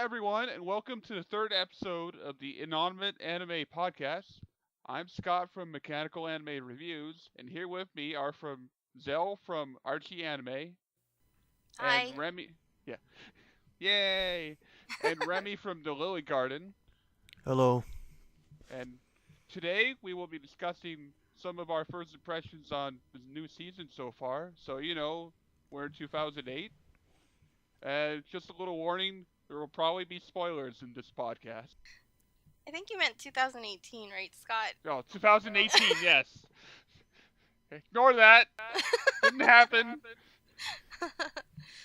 everyone, and welcome to the third episode of the Innominate Anime Podcast. I'm Scott from Mechanical Anime Reviews, and here with me are from Zell from Archie Anime, and Hi. Remy, yeah, yay, and Remy from the Lily Garden. Hello. And today we will be discussing some of our first impressions on the new season so far. So, we're in 2008. Just a little warning, there will probably be spoilers in this podcast. I think you meant 2018, right, Scott? Oh, 2018, yes. Ignore that. Didn't happen.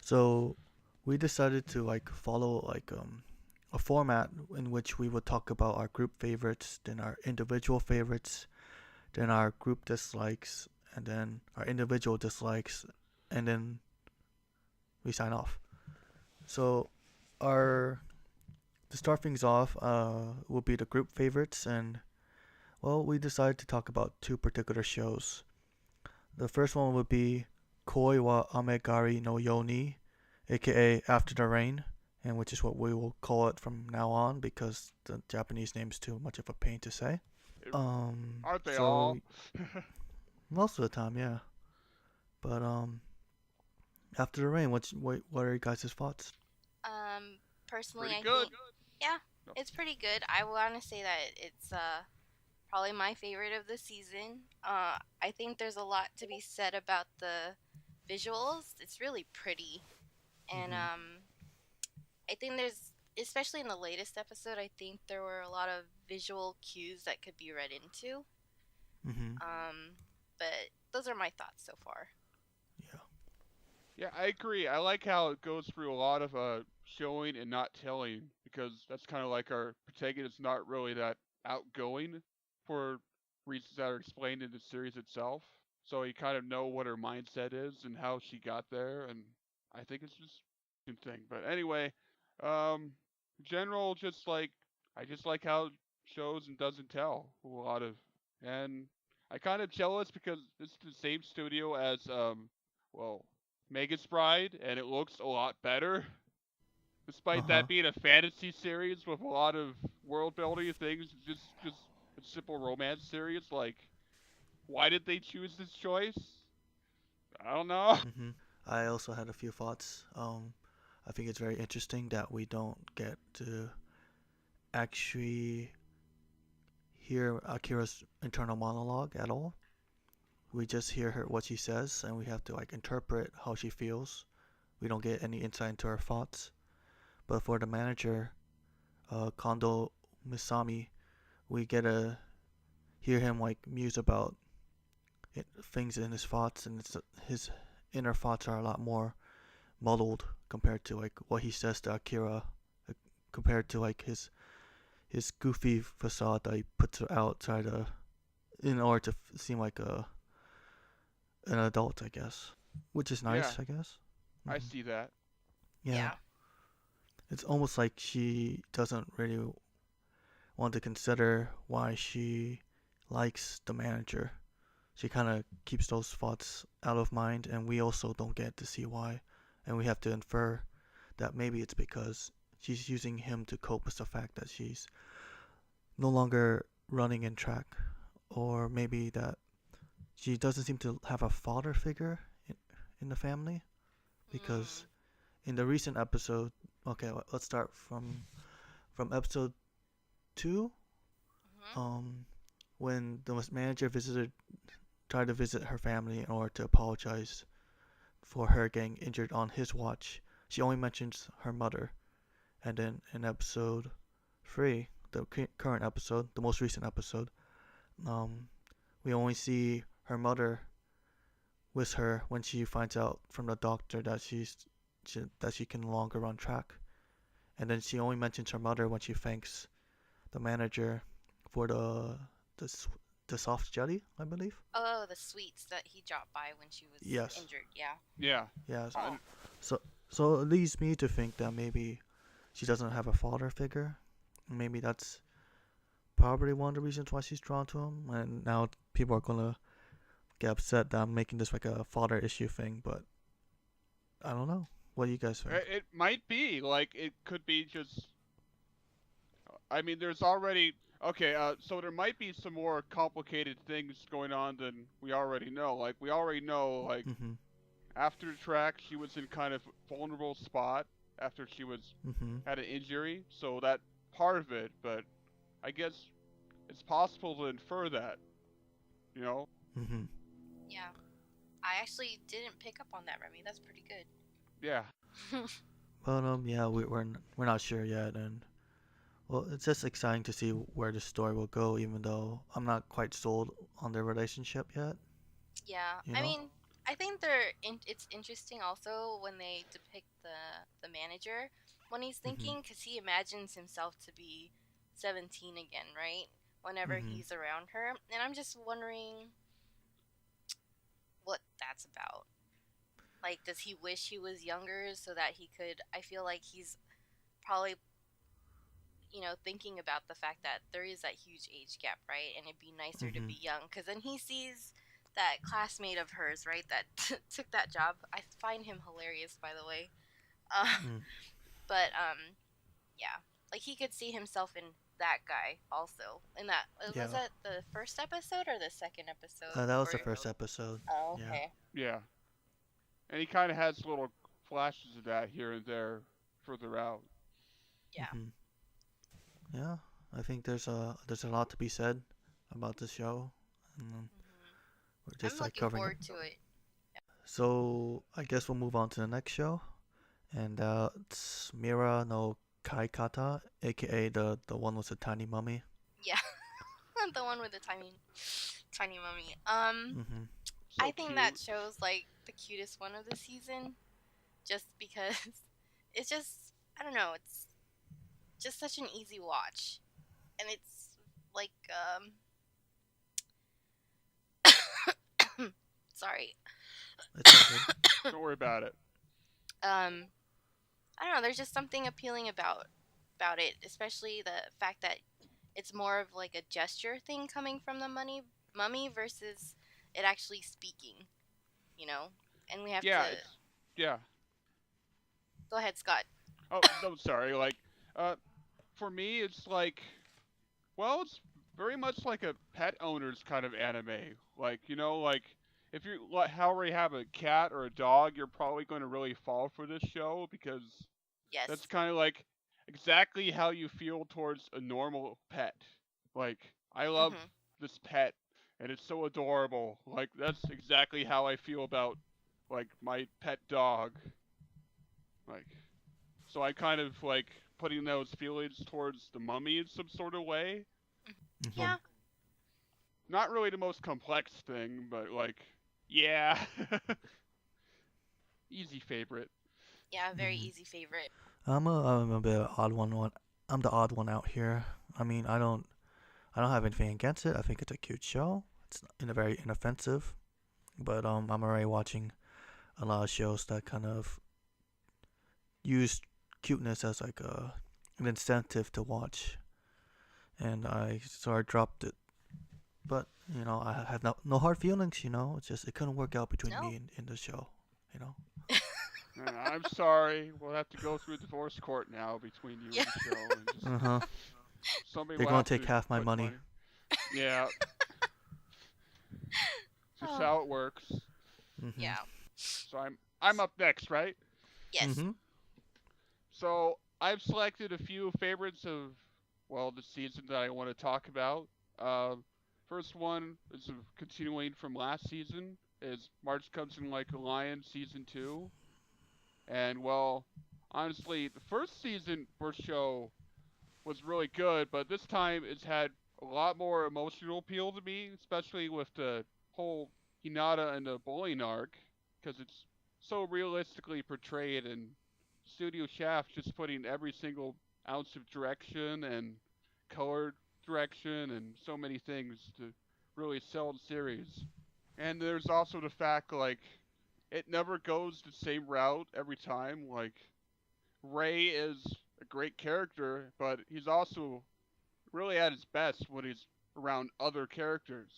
So we decided to follow a format in which we would talk about our group favorites, then our individual favorites, then our group dislikes, and then our individual dislikes, and then we sign off. So our to start things off will be the group favorites, and well, we decided to talk about two particular shows. The first one would be Koi wa Amegari no Yoni, aka After the Rain, and which is what we will call it from now on because the Japanese name is too much of a pain to say. Aren't they So all? most of the time, yeah. But After the Rain, what are your guys' thoughts? Personally, Pretty I good. think, yeah, it's pretty good. I want to say that it's probably my favorite of the season. I think there's a lot to be said about the visuals. It's really pretty, and Mhm. I think there's, especially in the latest episode, I think there were a lot of visual cues that could be read into. Mhm. But those are my thoughts so far. Yeah. Yeah, I agree. I like how it goes through a lot of showing and not telling because that's kind of like our protagonist not really that outgoing for reasons that are explained in the series itself. So you kind of know what her mindset is and how she got there, and I think it's just a good thing. But anyway, in general, just like I just like how it shows and doesn't tell a lot of, and I kind of jealous because it's the same studio as well, Megan's Bride, and it looks a lot better, Uh despite huh. that being a fantasy series with a lot of world building things. Just a simple romance series. Like, why did they choose this choice? I don't know. Mhm. I also had a few thoughts. I think it's very interesting that we don't get to actually hear Akira's internal monologue at all. We just hear her what she says, and we have to interpret how she feels. We don't get any insight into her thoughts. But for the manager, Kondo Misami, we get to hear him muse about things in his thoughts, and his inner thoughts are a lot more muddled compared to what he says to Akira, uh, compared to his goofy facade that he puts out try to in order to seem like an adult, I guess, which is Yeah, nice, I guess. I Hmm. see that. Yeah, Yeah. it's almost like she doesn't really want to consider why she likes the manager. She kind of keeps those thoughts out of mind, and we also don't get to see why, and we have to infer that maybe it's because she's using him to cope with the fact that she's no longer running in track, or maybe that she doesn't seem to have a father figure in the family because Mm. in the recent episode, okay, let's start from episode 2, Mhm. um when the manager visited tried to visit her family in order to apologize for her getting injured on his watch. She only mentions her mother, and then in episode 3, the current episode, the most recent episode, um we only see her mother with her when she finds out from the doctor that that she can no longer run track. And then she only mentions her mother when she thanks the manager for the the soft jelly, I believe. Oh, the sweets that he dropped by when she was Yes. injured. Yeah. Yeah, Yes. I, So so it leads me to think that maybe she doesn't have a father figure. Maybe that's probably one of the reasons why she's drawn to him. And now people are gonna get upset that I'm making this like a father issue thing, but I don't know. What do you guys think? It might be like it could be just. I mean, there's already okay. So there might be some more complicated things going on than we already know. Like we already know, like Mhm. after the track, she was in kind of vulnerable spot after she was Mhm. had an injury. So that part of it, but I guess it's possible to infer that. You know? Mhm. Yeah. I actually didn't pick up on that, Remy. That's pretty Yeah. good. But yeah, we're not sure yet, and well, it's just exciting to see where the story will go, even though I'm not quite sold on their relationship yet. Yeah, You I know? mean, I think it's interesting also when they depict the manager when he's Mhm. thinking, because he imagines himself to be 17 again, right? Whenever Mhm. he's around her, and I'm just wondering what that's about. Like, does he wish he was younger so that he could? I feel like he's probably thinking about the fact that there is that huge age gap, right? And it'd be nicer to Mhm. be young because then he sees that classmate of hers, right, that took that job. I find him hilarious, by the way. Uh, Mm. but yeah, like he could see himself in that guy also. In that was Yeah. that the first episode or the second episode? That was Or the first episode. oh, Yeah. okay, Yeah. And he kind of has little flashes of that here and there further out. yeah. Mhm. Yeah. I think there's a lot to be said about the show, and we're I'm just like looking covering it. forward to it. So I guess we'll move on to the next show, and it's Mira no Kaikata, aka the one with the tiny mummy. Yeah, the one with the tiny mummy. Mhm. I So think cute. that shows like the cutest one of the season, just because it's just I don't know, it's just such an easy watch, and it's like sorry, It's all good. Don't worry about it. I don't know. There's just something appealing about it, especially the fact that it's more of like a gesture thing coming from the mummy versus it actually speaking, you know. And we have to Yeah, it's yeah. go ahead, Scott. Oh, no, sorry. Like, uh, for me, it's like, well, it's very much like a pet owner's kind of anime. Like, like if you already have a cat or a dog, you're probably going to really fall for this show because Yes. that's kind of like exactly how you feel towards a normal pet. Like, I love Mhm. this pet and it's so adorable. Like, that's exactly how I feel about like my pet dog. Like, so I kind of like putting those feelings towards the mummy in some sort of way. Mhm. Yeah. Not really the most complex thing, but like, yeah, easy favorite. Yeah. Very Mhm. easy favorite. I'm a bit odd one. I'm the odd one out here. I mean, I don't have anything against it. I think it's a cute show. It's in a very inoffensive, but I'm already watching a lot of shows that kind of use cuteness as like an incentive to watch, and I dropped it. But I have no hard feelings. It's just it couldn't work out between No. me and the show. You know. I'm sorry, we'll have to go through divorce court now between you Yeah. and the show, and just Uh huh. somebody They're will gonna have take to half my put money. money. Yeah, just Oh. how it works. Mhm. Yeah. So I'm up next, right? Yes. Mhm. So I've selected a few favorites of the season that I want to talk about. Uh, First one is continuing from last season is March Comes in Like a Lion season 2. And honestly, the first season for show was really good, but this time it's had a lot more emotional appeal to me, especially with the whole Hinata and the bullying arc, because it's so realistically portrayed, and Studio Shaft just putting every single ounce of direction and color direction and so many things to really sell the series. And there's also the fact like it never goes the same route every time. Like Ray is a great character, but he's also really at his best when he's around other characters.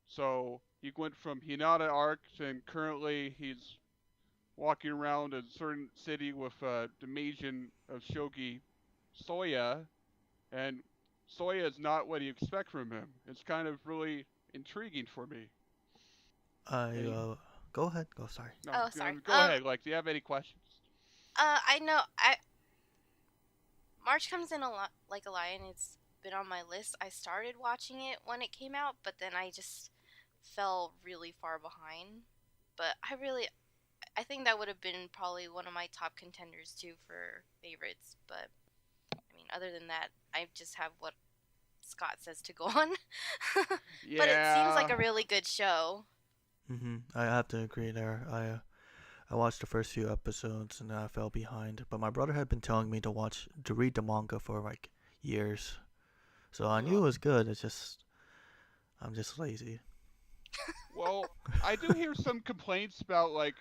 So he went from Hinata arc and currently he's walking around a certain city with the Majin of Shogi Soya, and Soya is not what you expect from him. It's kind of really intriguing for me. I Any? go ahead. Go. Sorry. No, Oh, sorry. go ahead. Like, do you have any questions? I know. March comes in a lot like a lion. It's been on my list. I started watching it when it came out, but then I just fell really far behind. But I think that would have been probably one of my top contenders too for favorites. But I mean, other than that, I just have what Scott says to go on. But it seems like Yeah. a really good show. I have to agree there. I watched the first few episodes and then I fell behind. But my brother had been telling me to read the manga for like years, so I knew it Oh, was good. It's just I'm just lazy. Well, I do hear some complaints about like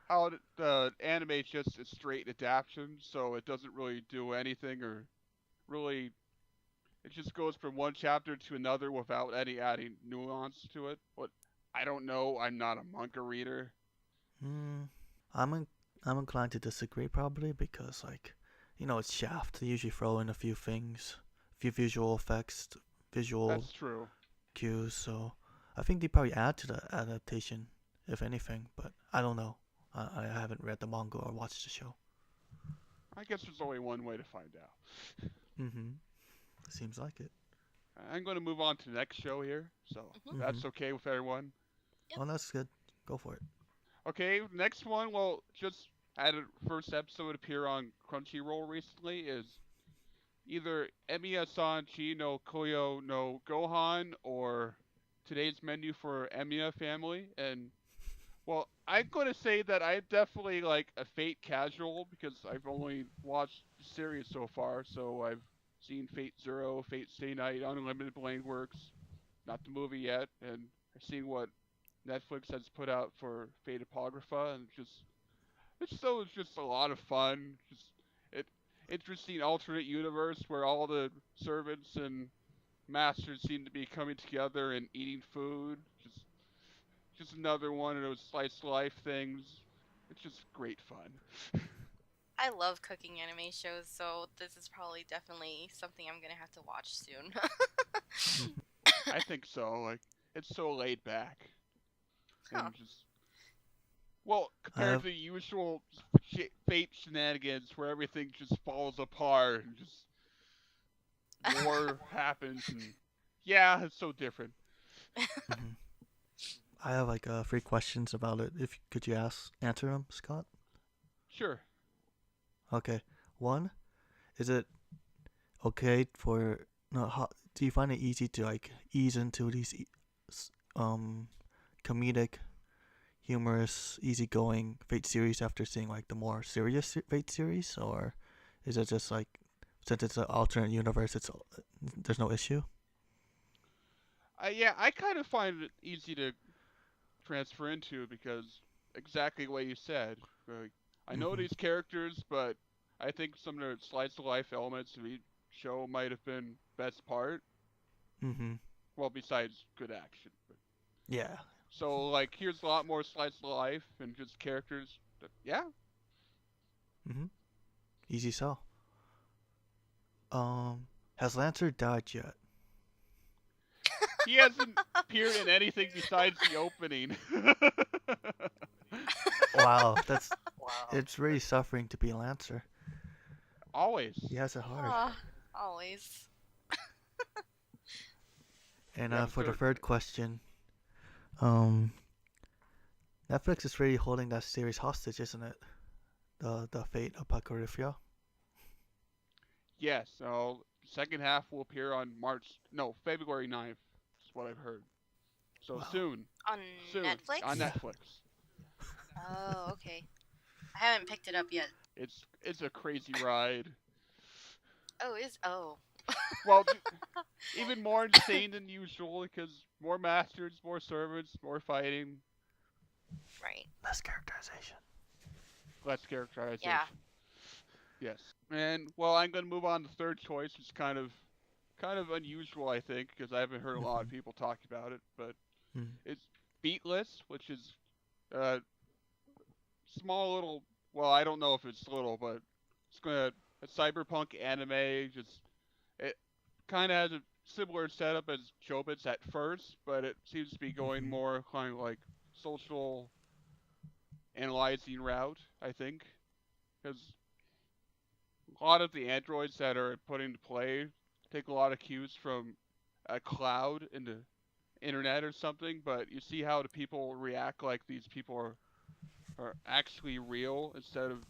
how the anime is just a straight adaptation, so it doesn't really do anything or really. It just goes from one chapter to another without any adding nuance to it. But I don't know. I'm not a manga reader. Hmm. I'm in, I'm inclined to disagree probably because like, it's Shaft. They usually throw in a few things, a few visual effects, visual That's true. cues. So I think they probably add to the adaptation, if anything. But I don't know. I haven't read the manga or watched the show. I guess there's only one way to find out. Mm-hmm. Seems like it. I'm going to move on to the next show here, so hmm Mm-hmm. that's okay with everyone. yep. Oh, that's good. Go for it. Okay, next one. Well, just had a first episode appear on Crunchyroll recently. Is either Emiya-san Chi no Koyo no Gohan or today's menu for Emiya family. And well, I'm going to say that I'm definitely like a Fate casual because I've only watched the series so far. So I've seen Fate Zero, Fate Stay Night, Unlimited Blade Works, not the movie yet, and I've seen what Netflix has put out for Fate Apocrypha, and it's just a lot of fun. Just it interesting alternate universe where all the servants and masters seem to be coming together and eating food. Just another one of those slice of life things. It's just great fun. I love cooking anime shows, so this is probably definitely something I'm gonna have to watch soon. Mm-hmm. I think so. Like it's so laid back Huh. and just well I compared have to the usual fate shenanigans where everything just falls apart and just war happens and yeah, it's so different. mhm. I have like 3 questions about it. If could you answer them, Scott? Sure. Okay. One, is it okay for no? Do you find it easy to like ease into these um comedic, humorous, easygoing Fate series after seeing like the more serious Fate series, or is it just like since it's an alternate universe, there's no issue? Yeah, I kind of find it easy to transfer into because exactly what you said. Like, I know Mhm. these characters, but I think some of the slice of life elements of each show might have been best part. Mhm. Well, besides good action. But, Yeah. so like, here's a lot more slice of life and just characters. That, yeah, Mhm. Easy sell. Has Lancer died yet? he hasn't appeared in anything besides the opening. Wow, it's really suffering to be Lancer. He Always. has it hard. Aw, always. And We have a for the third. third question, um, Netflix is really holding that series hostage, isn't it? The Fate Apocrypha. Yes. So second half will appear on February 9th. Is what I've heard. So Wow. soon, On soon on Netflix? Yeah. Netflix. Oh, okay. I haven't picked it up yet. It's a crazy ride. Oh. Well, even more insane than usual because more masters, more servants, more fighting, Right. Less characterization. less Yeah. characterization. Yes. And well, I'm gonna move on to third choice, which is kind of unusual, I think, because I haven't heard a lot of Mhm. people talk about it. But Mhm. it's Beatless, which is uh, small little. Well, I don't know if it's little, but it's gonna a cyberpunk anime. Just it kind of has a similar setup as Chobits at first, but it seems to be going Mhm. more kind of like social analyzing route. I think because a lot of the androids that are put into play take a lot of cues from a cloud in the internet or something, but you see how the people react like these people are actually real instead of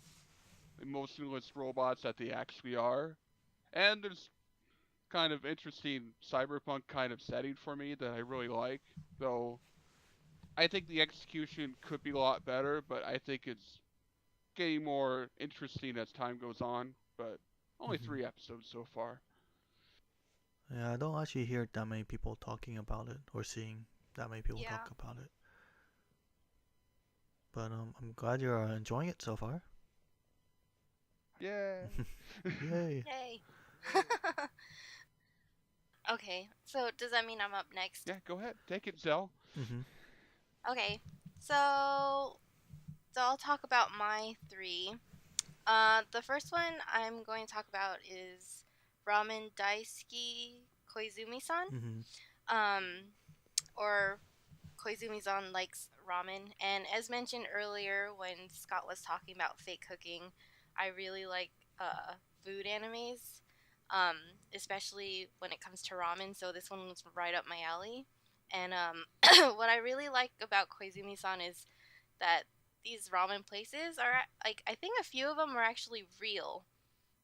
emotionless robots that they actually are. And there's kind of interesting cyberpunk kind of setting for me that I really like, though I think the execution could be a lot better, but I think it's getting more interesting as time goes on, but only Mhm. 3 episodes so far. Yeah, I don't actually hear that many people talking about it or seeing that many people Yeah. talk about it. But I'm glad you're enjoying it so far. Yeah. Yay. Yay. Okay, so does that mean I'm up next? Yeah, go ahead. Take it, Zell. Mhm. Okay, so I'll talk about my three. The first one I'm going to talk about is Ramen Daisuke Koizumi-san. Mhm. Um, or Koizumi-san likes ramen. And as mentioned earlier, when Scott was talking about fake cooking, I really like uh, food animes, um, especially when it comes to ramen. So this one was right up my alley. And what I really like about Koizumi-san is that these ramen places are like I think a few of them are actually real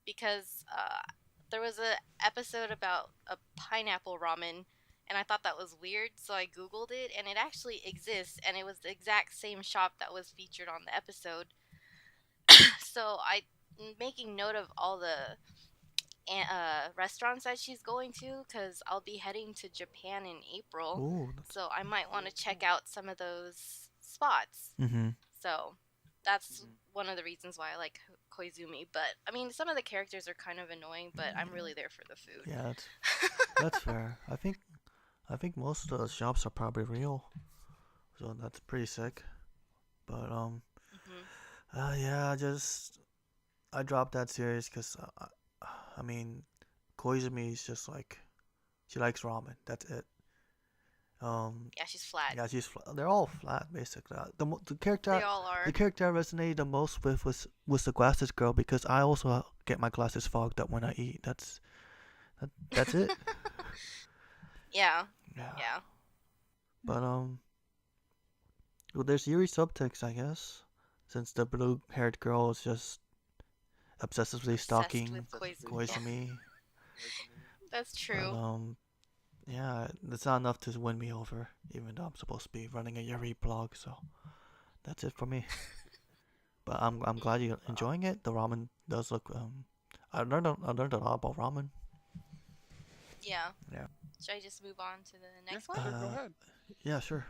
because there was a episode about a pineapple ramen and I thought that was weird, so I googled it and it actually exists and it was the exact same shop that was featured on the episode. So I making note of all the restaurants that she's going to because I'll be heading to Japan in April, Ooh. so I might want to check out some of those spots. Mhm. So that's Mhm. one of the reasons why I like Koizumi. But I mean, some of the characters are kind of annoying, but I'm Yeah. really there for the food. Yeah, that's fair. I think most of the shops are probably real, so that's pretty sick. But Hmm. yeah, I dropped that series because I mean, Koizumi is just like she likes ramen. That's it. Um, Yeah, she's flat. yeah, they're all flat basically. The They character all the are. character I resonated the most with was the glasses girl because I also get my glasses fogged up when I eat. That's it. Yeah, Yeah. yeah, But well, there's Yuri subtext, I guess, since the blue-haired girl is just obsessively obsessed stalking with Koizumi. Koizumi. That's But true. yeah, that's not enough to win me over, even though I'm supposed to be running a Yuri blog. So that's it for me. But I'm glad you're Well, enjoying it. The ramen does look I learned a lot about ramen. yeah. Yeah. Should I just move on to the Yeah, next one? sure, go Uh, ahead. yeah, sure.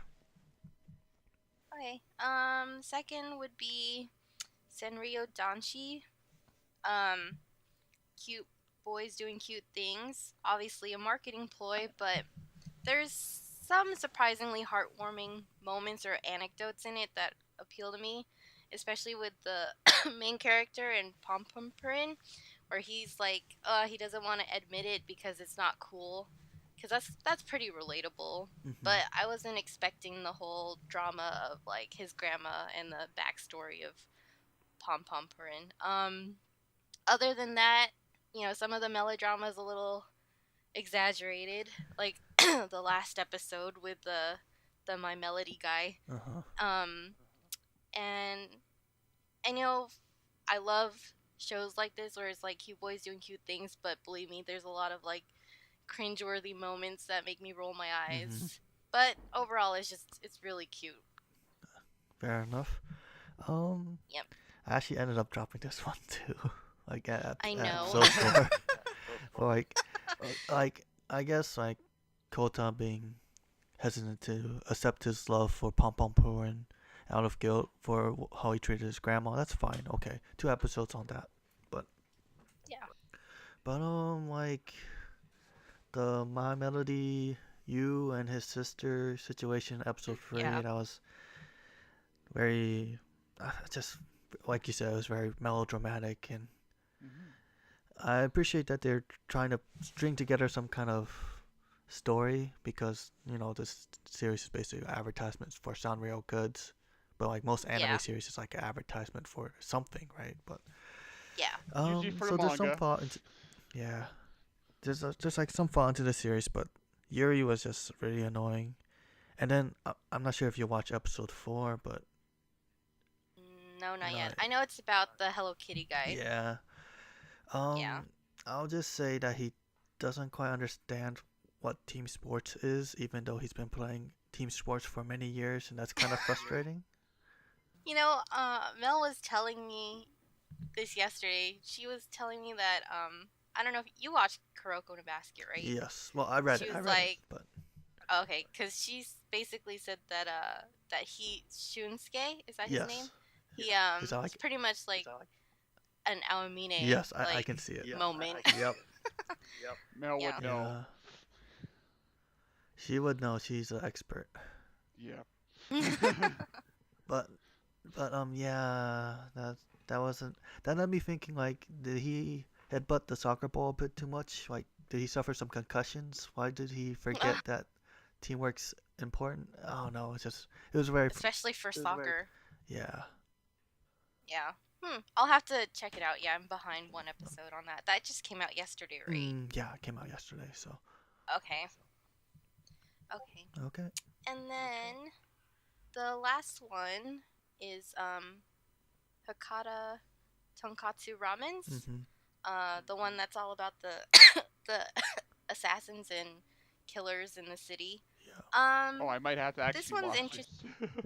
Okay. Second would be Senryo Danshi. Um, cute boys doing cute things. Obviously a marketing ploy, but there's some surprisingly heartwarming moments or anecdotes in it that appeal to me, especially with the main character in Pom Pom Purin, where he's like, he doesn't want to admit it because it's not cool, because that's pretty relatable. Mhm. But I wasn't expecting the whole drama of like his grandma and the backstory of Pom Pom Purin. Other than that, some of the melodrama is a little exaggerated, like the last episode with the My Melody guy. Uh huh. Um, and I love shows like this where it's like cute boys doing cute things, but believe me, there's a lot of like cringeworthy moments that make me roll my Mhm. eyes. But overall, it's really cute. Fair enough. Um, Yep, I actually ended up dropping this one too. Like I at know. episode 4. For like I guess like Kota being hesitant to accept his love for Pom Pom Purin out of guilt for how he treated his grandma. That's fine. Okay, 2 episodes on that. But Yeah. like the My Melody, you and his sister situation, episode 3, Yeah. that was very just like you said, it was very melodramatic, and Hmm. I appreciate that they're trying to string together some kind of story because this series is basically advertisements for Sanrio goods, but like most anime Yeah. series, it's like an advertisement for something, right? But Yeah. Usually for the so there's some manga. thought into yeah, there's like some thought into the series, but Yuri was just really annoying. And then I'm not sure if you watch episode 4, but No, not no, yet. I know it's about the Hello Kitty guy. yeah. Yeah. I'll just say that he doesn't quite understand what team sports is, even though he's been playing team sports for many years, and that's kind of frustrating. Mel was telling me this yesterday. She was telling me that I don't know if you watched Kuroko no Basket, right? Yes. Well, I read She it. I was read it, like, but okay, because she basically said that he Shunsuke, is that his name? yes. He Is that it's like? pretty much like an Aomine Yes, I can like see it. moment. Yep. Mel Yeah. would know. Yeah. She would know. She's an expert. Yeah. But yeah, that wasn't that had me thinking like, did he headbutt the soccer ball a bit too much? Like, did he suffer some concussions? Why did he forget that teamwork's important? Oh no, it was very Especially for soccer. yeah. Yeah. I'll have to check it out. Yeah, I'm behind one episode on that. That just came out yesterday, right? Yeah, it came out yesterday, so Okay. Okay. okay. And then the last one is Hakata Tonkatsu Ramens. Mhm. The one that's all about the the assassins and killers in the city. Yeah. Oh, I might have to actually This one's watch interesting. this.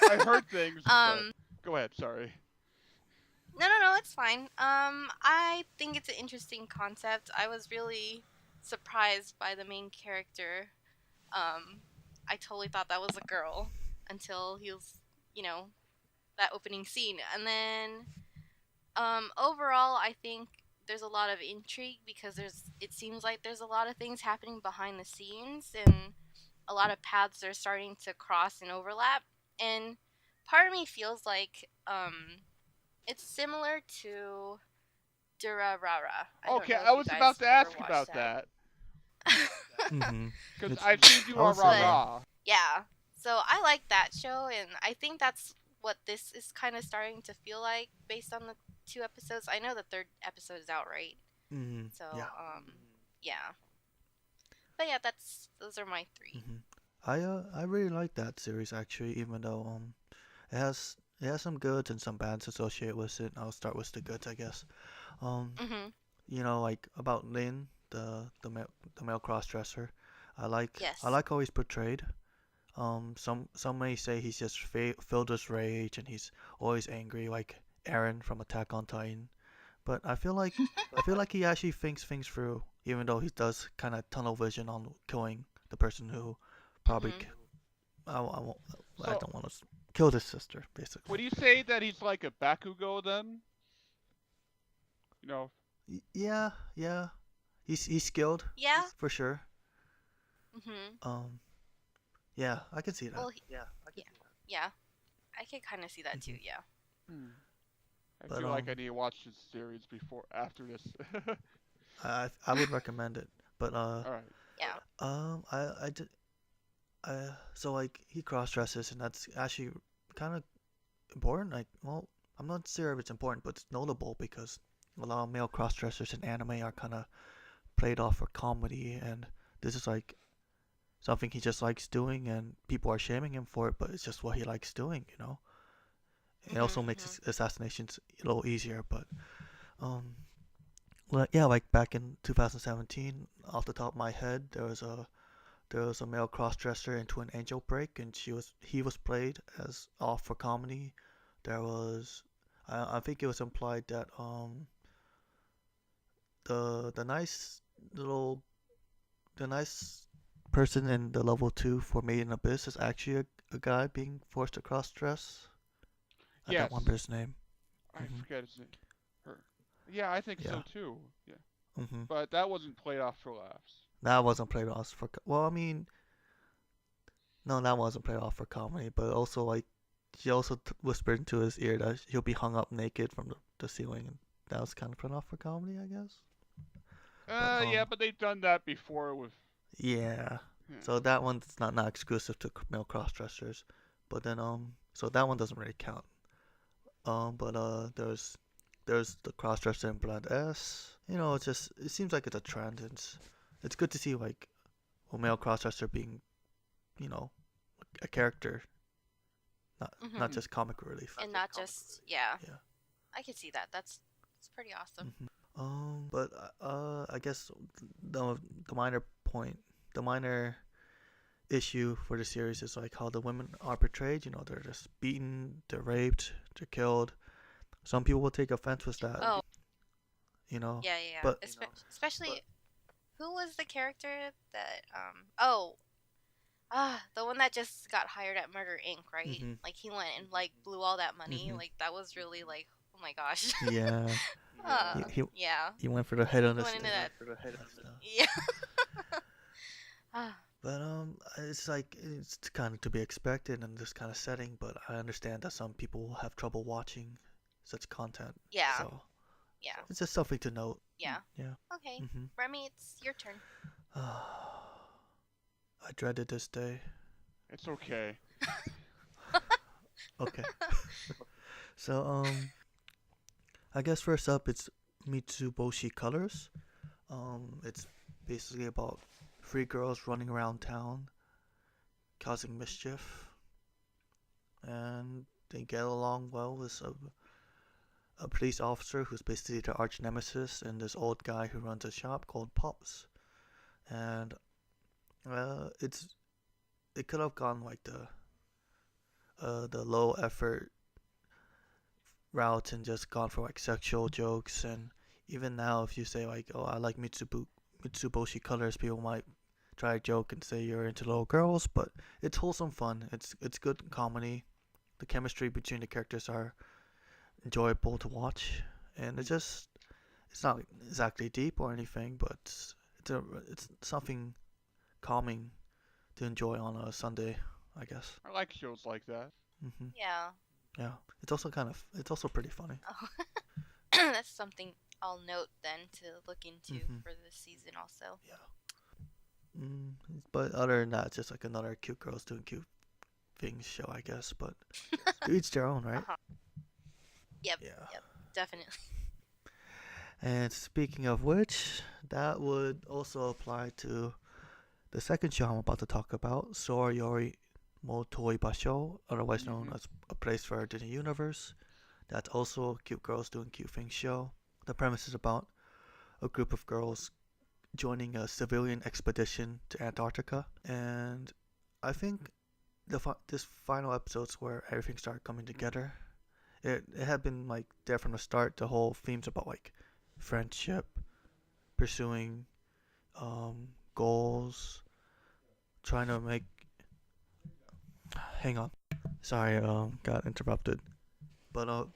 I've heard things, but go ahead. Sorry. No, it's fine. I think it's an interesting concept. I was really surprised by the main character. I totally thought that was a girl until he was, that opening scene. And then, overall, I think there's a lot of intrigue because it seems like there's a lot of things happening behind the scenes and a lot of paths are starting to cross and overlap. And part of me feels like, it's similar to Durarara. I don't Okay, know if I you was guys about to ever ask watched about that Mhm. because It's I've seen you I on would Rah say yeah. Rah. Yeah. So I like that show, and I think that's what this is kind of starting to feel like based on the 2 episodes. I know the third episode is out, right? So, Yeah. yeah. But yeah, those are my 3. Mhm. I really like that series actually, even though it has some goods and some bads associated with it. I'll start with the goods, I guess. Um, Mhm. like about Lin, the male crossdresser. I Yes. like how he's portrayed. Some may say he's just filled with rage and he's always angry, like Eren from Attack on Titan. But I feel like he actually thinks things through, even though he does kind of tunnel vision on killing the person who probably Mhm. I won't I So, don't want to kill his sister, would basically. you say that he's like a Bakugo then? You know, Yeah, yeah. He's skilled Yeah. for sure. Mhm. Um, yeah, I can see that. Well, yeah. Yeah. I can kind of see that too. hmm Yeah. hmm, I But feel like I need to watch this series before after this. I would recommend it. But All right. Yeah. I did so like he cross dresses and that's actually kind of important. Like, well, I'm not sure if it's important, but it's notable because a lot of male cross dressers in anime are kind of played off for comedy, and this is like something he just likes doing, and people are shaming him for it, but it's just what he likes doing. It also Mhm. makes Mhm. assassinations a little easier, but um, well, yeah, like back in 2017, off the top of my head, there was a male crossdresser into an angel break, and he was played as off for comedy. There was, I think it was implied that the nice little the nice person in the level 2 for Made in Abyss is actually a guy being forced to cross dress. I don't Yes. remember his name. I hmm forget his name. Her. Yeah, I think Yeah. so too. Yeah. hmm But that wasn't played off for laughs. That wasn't played off for well, I mean, no, that wasn't played off for comedy, but also like she also whispered into his ear that he'll be hung up naked from the ceiling, and that was kind of put off for comedy, I guess. But Yeah, but they've done that before with. yeah. Yeah. So that one's not exclusive to male crossdressers, but then so that one doesn't really count. But there's the crossdresser in Blood S. You know, it seems like it's a trend. It's good to see like a male crossdresser being, you know, a character, not just comic relief. And not just yeah. Yeah. I can see that. That's pretty awesome. But I guess the minor point, the minor issue for the series is like how the women are portrayed. You know, they're just beaten, they're raped, they're killed. Some people will take offense with that. Oh. You know. Yeah. But Especially, who was the character that the one that just got hired at Murder Inc. Right? Mm-hmm. Like he went and like blew all that money. Like that was really like, oh my gosh. Yeah. Yeah. He went for the head on the Went into stick. that. Yeah. But it's like it's kind of to be expected in this kind of setting. But I understand that some people will have trouble watching such content. Yeah. So Yeah. it's just something to note. Yeah. Yeah. Okay. Remy, it's your turn. I dreaded this day. It's okay. Okay. So I guess first up it's Mitsuboshi Colors. It's basically about 3 girls running around town causing mischief, and they get along well with a police officer who's basically their arch nemesis, and this old guy who runs a shop called Pops. And it could have gone like the low effort route and just gone for like sexual jokes. And even now, if you say like, "Oh, I like Mitsuboshi Colors," people might try a joke and say you're into little girls. But it's wholesome fun. It's good comedy. The chemistry between the characters are enjoyable to watch, and it's not exactly deep or anything, but it's something calming to enjoy on a Sunday, I guess. I like shows like that. Yeah. Yeah, it's also pretty funny. Oh. That's something I'll note then to look into for this season also. Yeah. But other than that, it's just like another cute girls doing cute things show, I guess. But to each their own, right? Yep. Yeah. Yep. Definitely. And speaking of which, that would also apply to the second show I'm about to talk about, Sorayori Motoi Basho, otherwise known as A Place Further in the Universe. That's also a cute girls doing cute things show. The premise is about a group of girls joining a civilian expedition to Antarctica, and I think this final episode's where everything started coming together. It had been like there from the start. The whole themes about like friendship, pursuing goals, trying to make. Hang on, sorry, got interrupted. But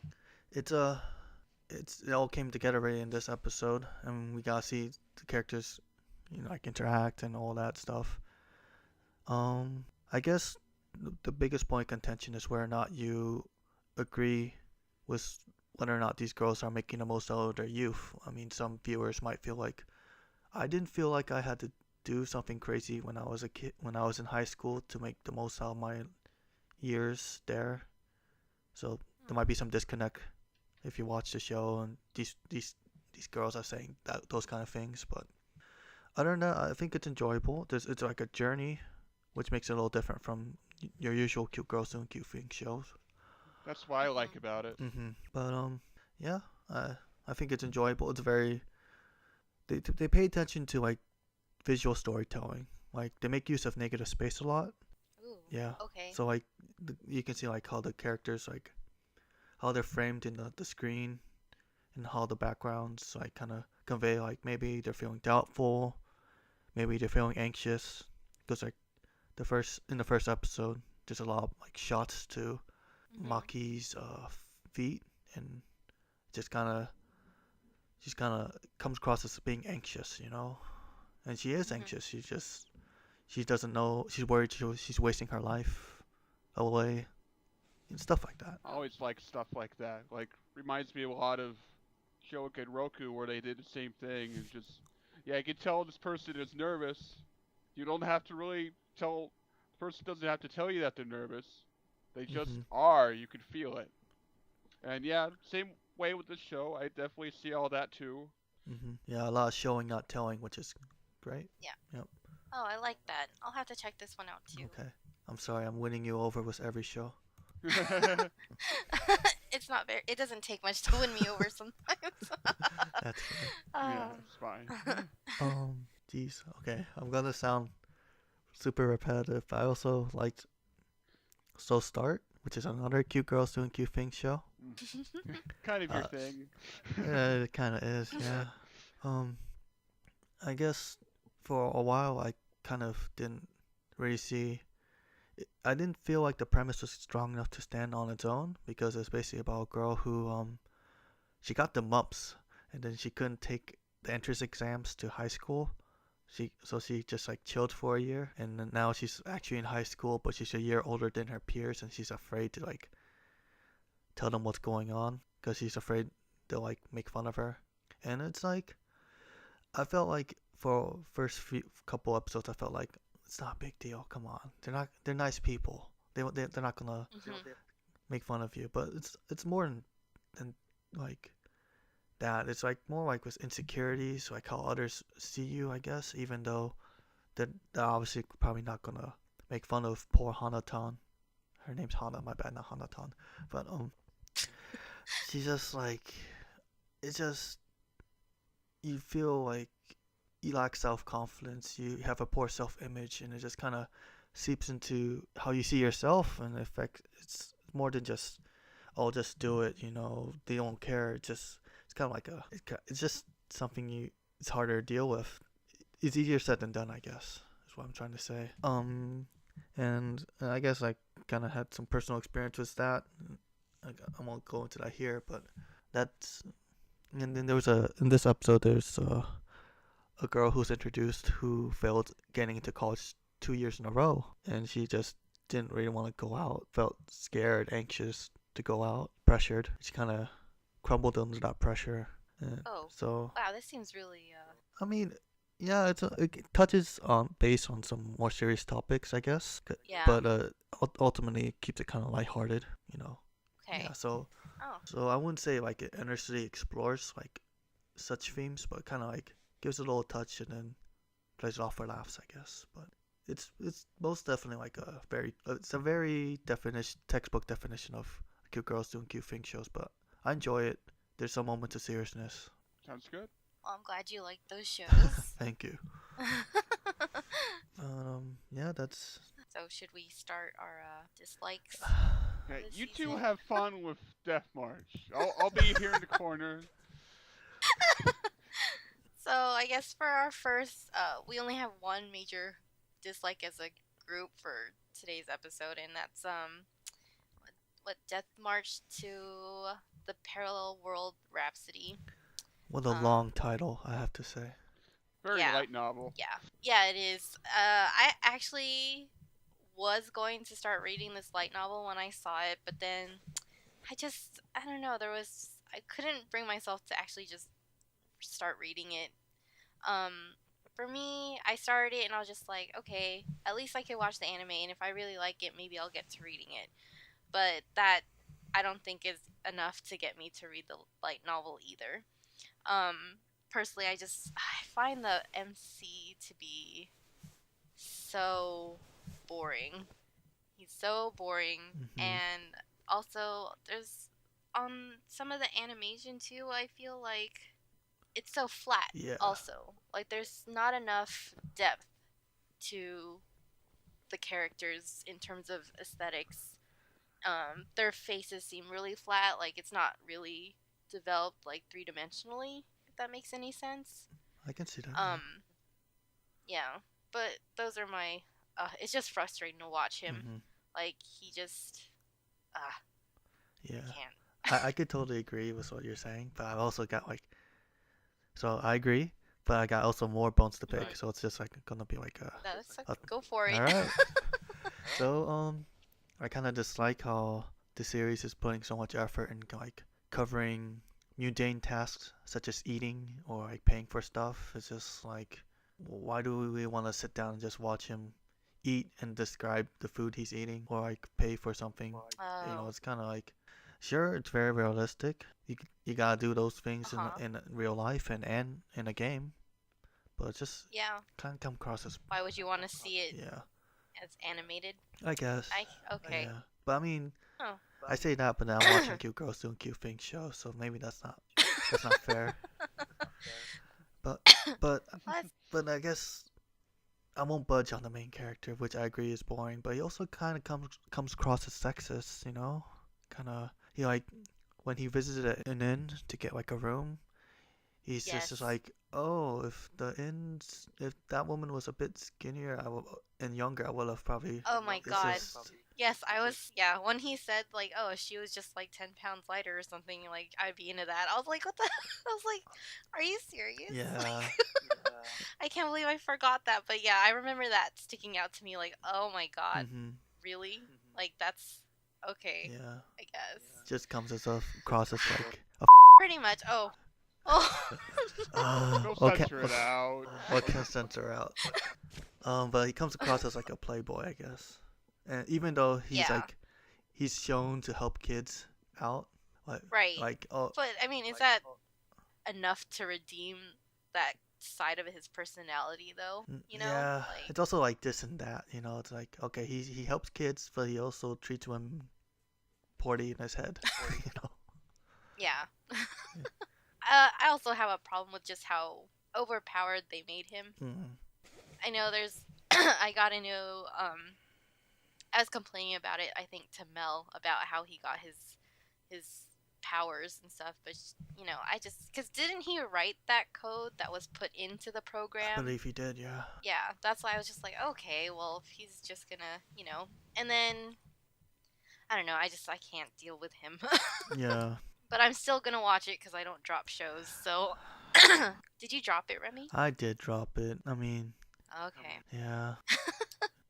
it all came together right in this episode, and we got to see the characters, like interact and all that stuff. I guess the biggest point of contention is whether or not you agree with whether or not these girls are making the most out of their youth. I mean, some viewers might feel like I didn't feel like I had to do something crazy when I was a kid, when I was in high school, to make the most out of my years there. So there might be some disconnect if you watch the show and these girls are saying those kind of things. But other than that, I think it's enjoyable. It's like a journey, which makes it a little different from your usual cute girls doing cute things shows. That's what I like about it. But yeah, I think it's enjoyable. It's very they pay attention to like visual storytelling. Like they make use of negative space a lot. Ooh. Yeah. Okay. So like you can see like how the characters, like how they're framed in the screen, and how the backgrounds like kind of convey like maybe they're feeling doubtful, maybe they're feeling anxious. Because like in the first episode, there's a lot of like shots to Maki's feet, and just she's kind of comes across as being anxious, and she is anxious. She doesn't know. She's worried she's wasting her life away. and stuff like that. I always like stuff like that. Like reminds me of a lot of Showa and Roku where they did the same thing and just yeah, you can tell this person is nervous. You don't have to really tell the person doesn't have to tell you that they're nervous. They just Hmm. are. You can feel it. And yeah, same way with this show. I definitely see all that too. Yeah, a lot of showing, not telling, which is great. Yeah. Yep. Oh, I like that. I'll have to check this one out too. Okay. I'm sorry, I'm winning you over with every show. It's not very. It doesn't take much to win me over sometimes. That's fine. Yeah, uh, it's fine. Geez. Okay, I'm gonna sound super repetitive. I also liked So Start, which is another cute girls doing cute things show. Kind of your Uh, thing. Yeah, it kind of is. Yeah. Um, I guess for a while I kind of didn't really see. I didn't feel like the premise was strong enough to stand on its own because it's basically about a girl who she got the mumps and then she couldn't take the entrance exams to high school. She just like chilled for a year and then now she's actually in high school but she's a year older than her peers and she's afraid to like tell them what's going on because she's afraid they'll like make fun of her. And it's like I felt like for first few couple episodes I felt like it's not a big deal. Come on, they're nice people. They're not gonna mhm. make fun of you. But it's more than like that. It's like more like with insecurities, like how others see you. I guess even though they're obviously probably not gonna make fun of poor Hanatan. Her name's Hana. My bad, not Hanatan. But she's just like it's just you feel like you lack self confidence, you have a poor self image, and it just kind of seeps into how you see yourself, and it's more than just oh just do it, they don't care. It's kind of like it's just something it's harder to deal with. It's easier said than done, I guess. Is what I'm trying to say. And I guess I kind of had some personal experience with that. I won't go into that here, but that's and then in this episode there's a girl who's introduced who failed getting into college 2 years in a row, and she just didn't really want to go out. Felt scared, anxious to go out, pressured. She kind of crumbled under that pressure. And Oh, so, wow. This seems really. I mean, yeah, it touches on based on some more serious topics, I guess. Yeah. But ultimately, it keeps it kind of lighthearted. Okay. Yeah. So Oh. I wouldn't say like it endlessly explores like such themes, but kind of like gives it a little touch and then plays it off for laughs, I guess. But it's most definitely like it's a very textbook definition of cute girls doing cute things shows. But I enjoy it. There's some moments of seriousness. Sounds good. Well, I'm glad you like those shows. Thank you. Yeah, that's. So should we start our dislikes? Okay, This you two season. have fun with Death March. I'll be here in the corner. So I guess for our first, we only have one major dislike as a group for today's episode, and that's what Death March to the Parallel World Rhapsody. What a long title, I have to say. Very Yeah. light novel. Yeah, it is. I actually was going to start reading this light novel when I saw it, but then I don't know, I couldn't bring myself to actually just start reading it. For me, I started it and I was just like, okay, at least I can watch the anime, and if I really like it, maybe I'll get to reading it. But that I don't think is enough to get me to read the light novel either. Personally, I find the MC to be so boring. He's so boring, and also there's some of the animation too. I feel like it's so flat. Yeah. Also, like there's not enough depth to the characters in terms of aesthetics. Their faces seem really flat. Like it's not really developed like 3-dimensionally. If that makes any sense. I can see that. Yeah, but those are my. It's just frustrating to watch him. Like he just. Yeah. Can't. I could totally agree with what you're saying, but I've also got like. So I agree, but I got also more bones to pick, Right. so it's just like gonna be like Go for it. All right. So I kind of dislike how the series is putting so much effort in like covering mundane tasks such as eating or like paying for stuff. It's just like, why do we want to sit down and just watch him eat and describe the food he's eating or like pay for something? Oh. It's kind of like, sure, it's very realistic. You gotta do those things Uh-huh. in real life and in a game, but it just Yeah. kind of come across as, Why would you want to see it yeah, as animated? I guess. Okay. Yeah, but I mean, Oh. I say that, but then I'm watching cute girls doing cute things show, so maybe that's not fair. But but What? but I guess I won't budge on the main character, which I agree is boring. But he also kind of comes across as sexist, you know. Kind of he like when he visited an inn to get like a room, he's just Yes. like, oh, if that woman was a bit skinnier and younger, I would have probably. Oh my It's god. just Yes, I was. Yeah, when he said like, "Oh, if she was just like 10 pounds lighter or something," like I'd be into that. I was like, "What the?" I was like, "Are you serious?" yeah. I can't believe I forgot that. But yeah, I remember that sticking out to me. Like, oh my god, Mhm. really? Like that's okay, Yeah. I guess. Just comes across as like a. Pretty much. Oh. Oh. They'll Okay. censor it out. What can censor out? But he comes across as like a playboy, I guess. And even though Yeah. he's shown to help kids out, Right. oh But I mean, is that enough to redeem that side of his personality, though? You know, yeah, like it's also like this and that, you know. It's like, okay, he helps kids, but he also treats women poorly in his head, you know. yeah. I also have a problem with just how overpowered they made him. Mm. I know there's. I got into. I was complaining about it. I think to Mel about how he got his powers and stuff, but you know, I just because didn't he write that code that was put into the I program? believe he did, yeah. Yeah, that's why I was just like, okay, well, if he's just gonna, you know, and then I don't know, I can't deal with him. Yeah. But I'm still gonna watch it because I don't drop shows. So, did you drop it, Remy? I did drop it. I mean, Okay. yeah.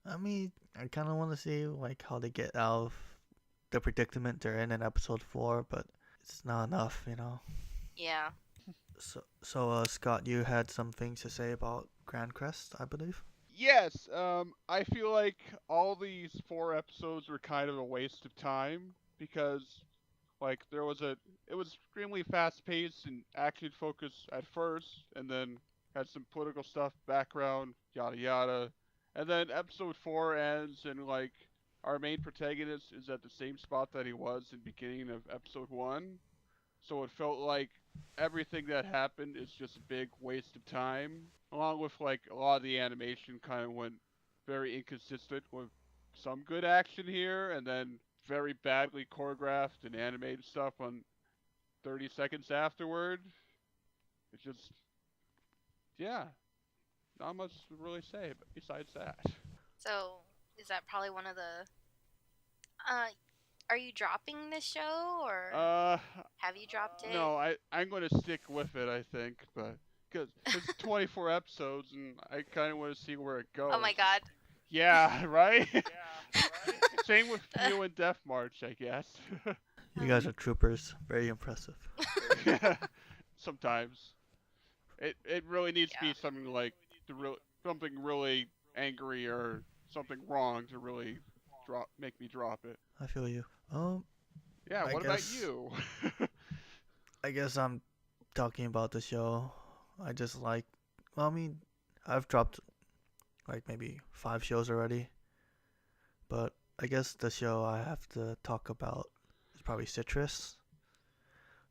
I mean, I kind of want to see like how they get out of the predicament they're in episode 4, but it's not enough, you know. Yeah. So, Scott, you had some things to say about Grand Crest, I believe. Yes, I feel like all these 4 episodes were kind of a waste of time because, like, it was extremely fast paced and action focused at first, and then had some political stuff, background, yada yada, and then episode 4 ends and like our main protagonist is at the same spot that he was in the beginning of episode 1, so it felt like everything that happened is just a big waste of time. Along with like a lot of the animation kind of went very inconsistent with some good action here and then very badly choreographed and animated stuff on 30 seconds afterward. It's just yeah, not much to really say besides that. So, is that probably one of the? Are you dropping this show or have you dropped it? No, I'm going to stick with it, I think, but because it's 24 episodes and I kind of want to see where it goes. Oh my god. Yeah, right? Same with you and Death March, I guess. You guys are troopers. Very impressive. Sometimes it really needs to Yeah. be something like something really angry or something wrong to really make me drop it. I feel you. Yeah, I what guess- about you? I guess I'm talking about the show. I just like. Well, I mean, I've dropped like maybe 5 shows already, but I guess the show I have to talk about is probably Citrus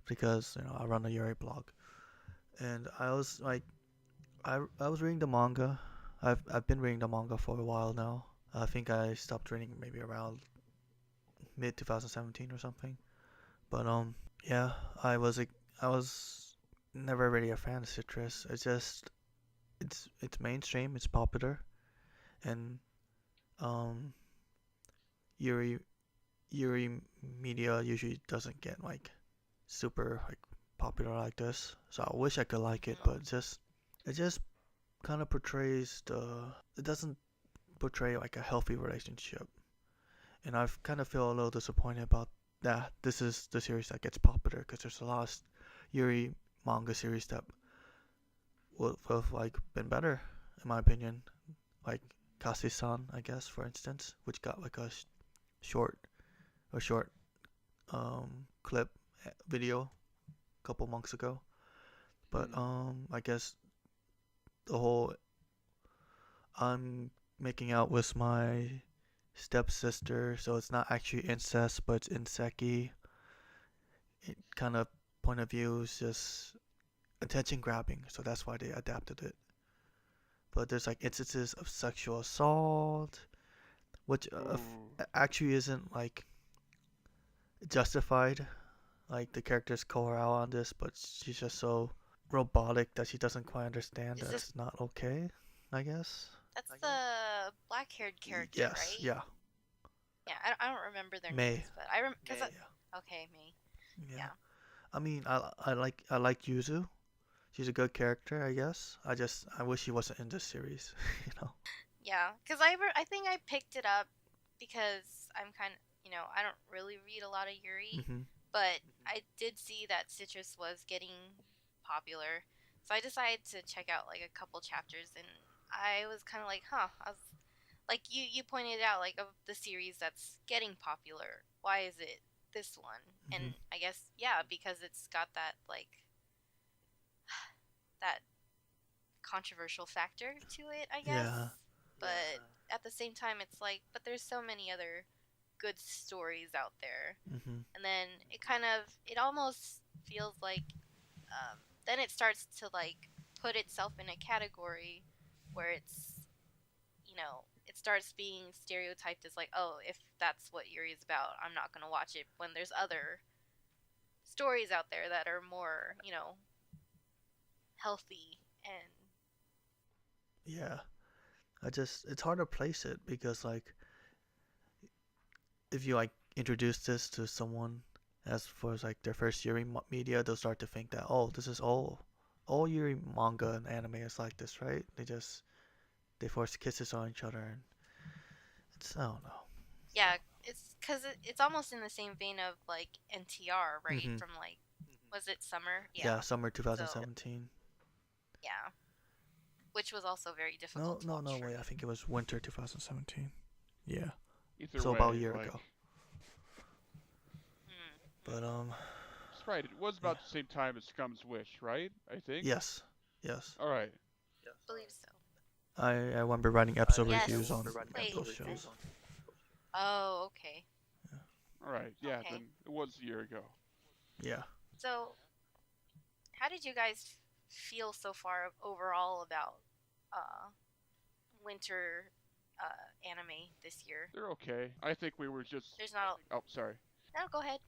because I run a Yuri blog, and I was like, I was reading the manga. I've been reading the manga for a while now. I think I stopped reading maybe around mid 2017 or something. But yeah, I was never really a fan of Citrus. It's just it's mainstream, it's popular, and um Yuri Yuri media usually doesn't get like super like popular like this. So I wish I could like it, but it just kind of portrays it doesn't portray like a healthy relationship. And I kind of feel a little disappointed about that this is the series that gets popular because there's a lot of Yuri manga series that would have like been better in my opinion, like Kasi-san, I guess, for instance, which got like short a short clip video a couple months ago. But I guess the whole I'm making out with my stepsister, so it's not actually incest, but it's inseki. It kind of point of view is just attention grabbing, so that's why they adapted it. But there's like instances of sexual assault, which actually isn't like justified. Like the characters call her out on this, but she's just so robotic that she doesn't quite understand that it's not okay, I guess. That's the black-haired character, Yes, right? yeah. Yeah, I don't remember their May. names, but I remember because Yeah. okay, May. Yeah. I mean, I like Yuzu. She's a good character, I guess. I wish she wasn't in this series, you know. Yeah, because I think I picked it up because I'm kind of, I don't really read a lot of Yuri, but I did see that Citrus was getting popular, so I decided to check out like a couple chapters, and I was kind of like, huh. I was like, you pointed out, like, of the series that's getting popular, why is it this one? And I guess, yeah, because it's got that like that controversial factor to it, I guess. Yeah. But at the same time, it's like, but there's so many other good stories out there. And then it almost feels like, then it starts to like put itself in a category where it's, it starts being stereotyped as like, oh, if that's what Yuri is about, I'm not going to watch it, when there's other stories out there that are more, healthy and... Yeah. It's hard to place it because like if you like introduce this to someone as far as like their first Yuri media, they'll start to think that, oh, this is all Yuri manga and anime is like this, right? They force kisses on each other, and I don't know. Yeah, it's because it's almost in the same vein of like NTR, right? From like, was it summer? Yeah, summer 2017. So, yeah, which was also very difficult. No, wait. I think it was winter 2017. Yeah. Either so way, about a year like... ago. But That's right. It was about the same time as Scum's Wish, right? I think. Yes. All right. I believe so. I remember writing episode reviews on those shows. Oh, okay. Yeah. All right. Yeah. Okay. Then it was a year ago. Yeah. So, how did you guys feel so far overall about winter anime this year? They're okay. I think we were just... There's not... Oh, sorry. No, go ahead.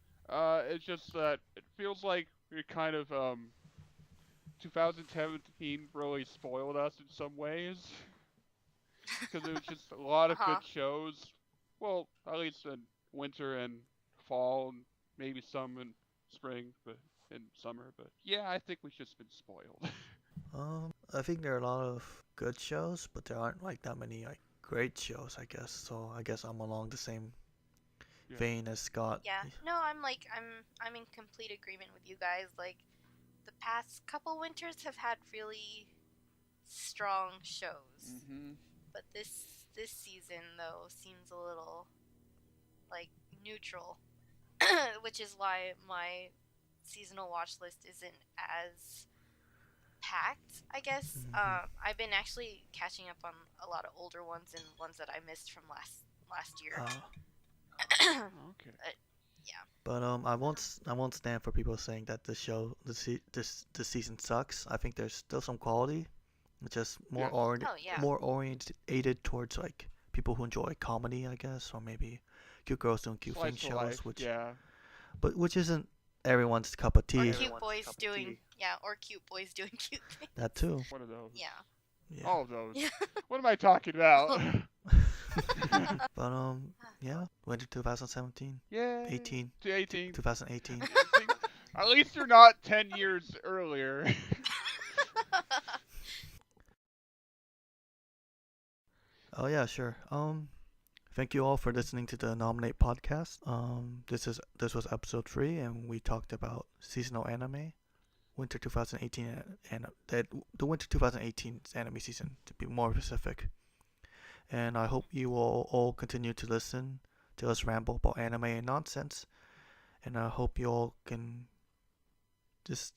It's just that it feels like we kind of 2017 really spoiled us in some ways. Because it was just a lot of good shows. Well, at least in winter and fall, and maybe some in spring, but in summer. But yeah, I think we've just been spoiled. I think there are a lot of good shows, but there aren't like that many like great shows, I guess. So I guess I'm along the same vein as Scott. Yeah. No, I'm in complete agreement with you guys. Like, the past couple winters have had really strong shows. But this season though seems a little like neutral, which is why my seasonal watch list isn't as packed, I guess. I've been actually catching up on a lot of older ones and ones that I missed from last year. Okay. Yeah. But I won't stand for people saying that the season sucks. I think there's still some quality. It's just more more oriented towards like people who enjoy comedy, I guess, or maybe cute girls doing cute things shows, which isn't everyone's cup of tea. Or cute boys doing cute things. That too. One of those. Yeah. All of those. What am I talking about? But yeah, winter 2017. Yeah. 2018. At least you're not 10 years earlier. Oh yeah, sure. Thank you all for listening to the Innominate Podcast. This was episode 3, and we talked about seasonal anime, winter 2018, and the winter 2018 anime season, to be more specific. And I hope you will all continue to listen to us ramble about anime and nonsense. And I hope you all can just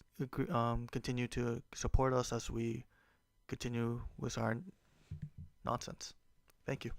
continue to support us as we continue with our nonsense. Thank you.